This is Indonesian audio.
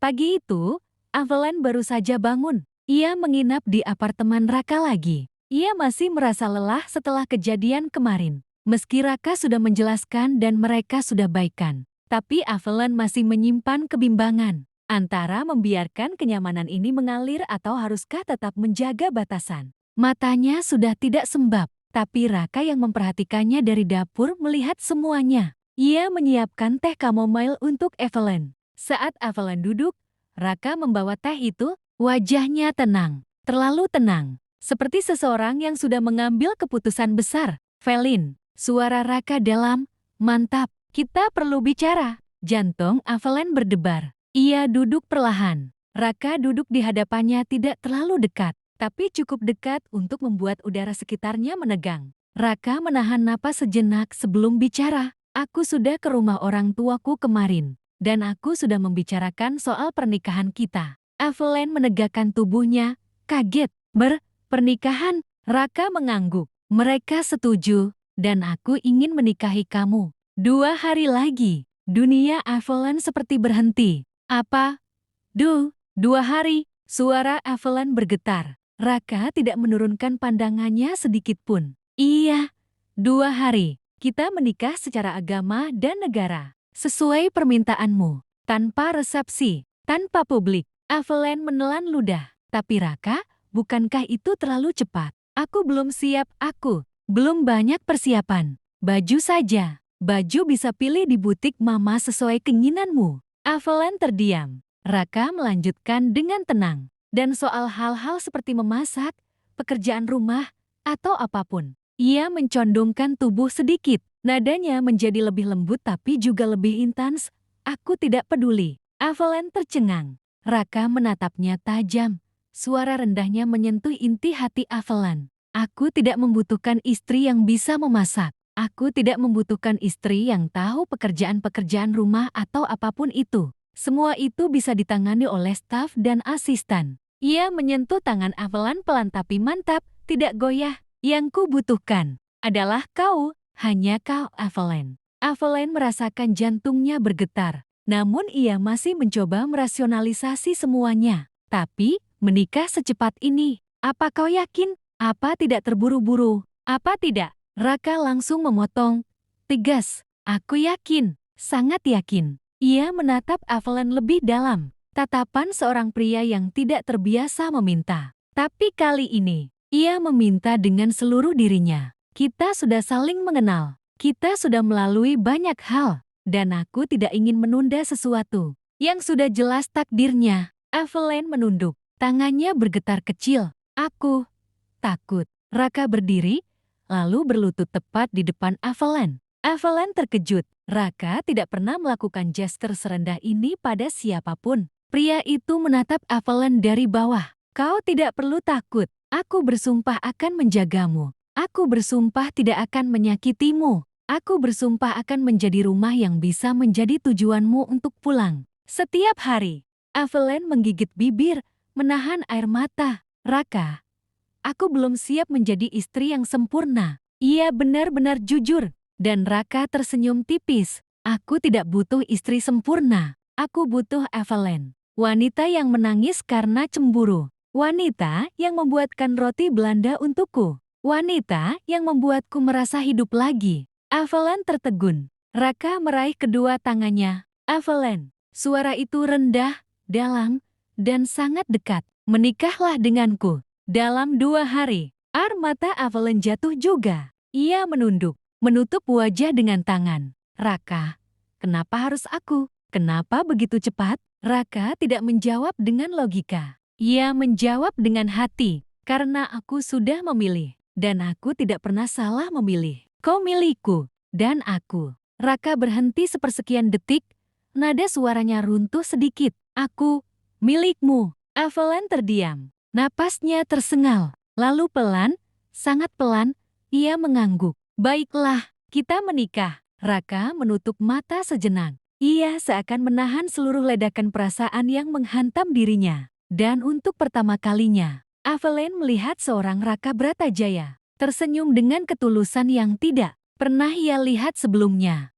Pagi itu, Avelan baru saja bangun. Ia menginap di apartemen Raka lagi. Ia masih merasa lelah setelah kejadian kemarin. Meski Raka sudah menjelaskan dan mereka sudah baikan, tapi Avelan masih menyimpan kebimbangan antara membiarkan kenyamanan ini mengalir atau haruskah tetap menjaga batasan. Matanya sudah tidak sembab, tapi Raka yang memperhatikannya dari dapur melihat semuanya. Ia menyiapkan teh chamomile untuk Avelan. Saat Avelan duduk, Raka membawa teh itu, wajahnya tenang, terlalu tenang. Seperti seseorang yang sudah mengambil keputusan besar. Velin, suara Raka dalam, mantap, kita perlu bicara. Jantung Avelan berdebar. Ia duduk perlahan. Raka duduk di hadapannya tidak terlalu dekat, tapi cukup dekat untuk membuat udara sekitarnya menegang. Raka menahan napas sejenak sebelum bicara. Aku sudah ke rumah orang tuaku kemarin. Dan aku sudah membicarakan soal pernikahan kita. Avelan menegakkan tubuhnya, kaget. Pernikahan? Raka mengangguk. Mereka setuju, dan aku ingin menikahi kamu. 2 hari lagi. Dunia Avelan seperti berhenti. Apa? 2 hari? Suara Avelan bergetar. Raka tidak menurunkan pandangannya sedikit pun. Iya, 2 hari. Kita menikah secara agama dan negara. Sesuai permintaanmu, tanpa resepsi, tanpa publik. Avelan menelan ludah. Tapi Raka, bukankah itu terlalu cepat? Aku belum siap, aku belum banyak persiapan. Baju saja. Baju bisa pilih di butik mama sesuai keinginanmu. Avelan terdiam. Raka melanjutkan dengan tenang. Dan soal hal-hal seperti memasak, pekerjaan rumah, atau apapun. Ia mencondongkan tubuh sedikit. Nadanya menjadi lebih lembut tapi juga lebih intens. Aku tidak peduli. Avelan tercengang. Raka menatapnya tajam. Suara rendahnya menyentuh inti hati Avelan. Aku tidak membutuhkan istri yang bisa memasak. Aku tidak membutuhkan istri yang tahu pekerjaan-pekerjaan rumah atau apapun itu. Semua itu bisa ditangani oleh staf dan asisten. Ia menyentuh tangan Avelan pelan tapi mantap, tidak goyah. Yang ku butuhkan adalah kau. Hanya kau, Avelan. Avelan merasakan jantungnya bergetar. Namun ia masih mencoba merasionalisasi semuanya. Tapi, menikah secepat ini. Apa kau yakin? Apa tidak terburu-buru? Apa tidak? Raka langsung memotong. Tegas. Aku yakin. Sangat yakin. Ia menatap Avelan lebih dalam. Tatapan seorang pria yang tidak terbiasa meminta. Tapi kali ini, ia meminta dengan seluruh dirinya. Kita sudah saling mengenal. Kita sudah melalui banyak hal. Dan aku tidak ingin menunda sesuatu yang sudah jelas takdirnya. Avelan menunduk. Tangannya bergetar kecil. Aku takut. Raka berdiri, lalu berlutut tepat di depan Avelan. Avelan terkejut. Raka tidak pernah melakukan gestur serendah ini pada siapapun. Pria itu menatap Avelan dari bawah. Kau tidak perlu takut. Aku bersumpah akan menjagamu. Aku bersumpah tidak akan menyakitimu. Aku bersumpah akan menjadi rumah yang bisa menjadi tujuanmu untuk pulang. Setiap hari. Avelan menggigit bibir, menahan air mata. Raka, aku belum siap menjadi istri yang sempurna. Ia benar-benar jujur. Dan Raka tersenyum tipis. Aku tidak butuh istri sempurna. Aku butuh Avelan. Wanita yang menangis karena cemburu. Wanita yang membuatkan roti Belanda untukku. Wanita yang membuatku merasa hidup lagi. Avelan tertegun. Raka meraih kedua tangannya. Avelan. Suara itu rendah, dalam, dan sangat dekat. Menikahlah denganku. Dalam 2 hari. Air mata Avelan jatuh juga. Ia menunduk, menutup wajah dengan tangan. Raka, kenapa harus aku? Kenapa begitu cepat? Raka tidak menjawab dengan logika. Ia menjawab dengan hati. Karena aku sudah memilih. Dan aku tidak pernah salah memilih. Kau milikku. Dan aku. Raka berhenti sepersekian detik. Nada suaranya runtuh sedikit. Aku milikmu. Avelan terdiam. Napasnya tersengal. Lalu pelan, sangat pelan, ia mengangguk. Baiklah, kita menikah. Raka menutup mata sejenak. Ia seakan menahan seluruh ledakan perasaan yang menghantam dirinya. Dan untuk pertama kalinya, Avelan melihat seorang Raka Bratajaya tersenyum dengan ketulusan yang tidak pernah ia lihat sebelumnya.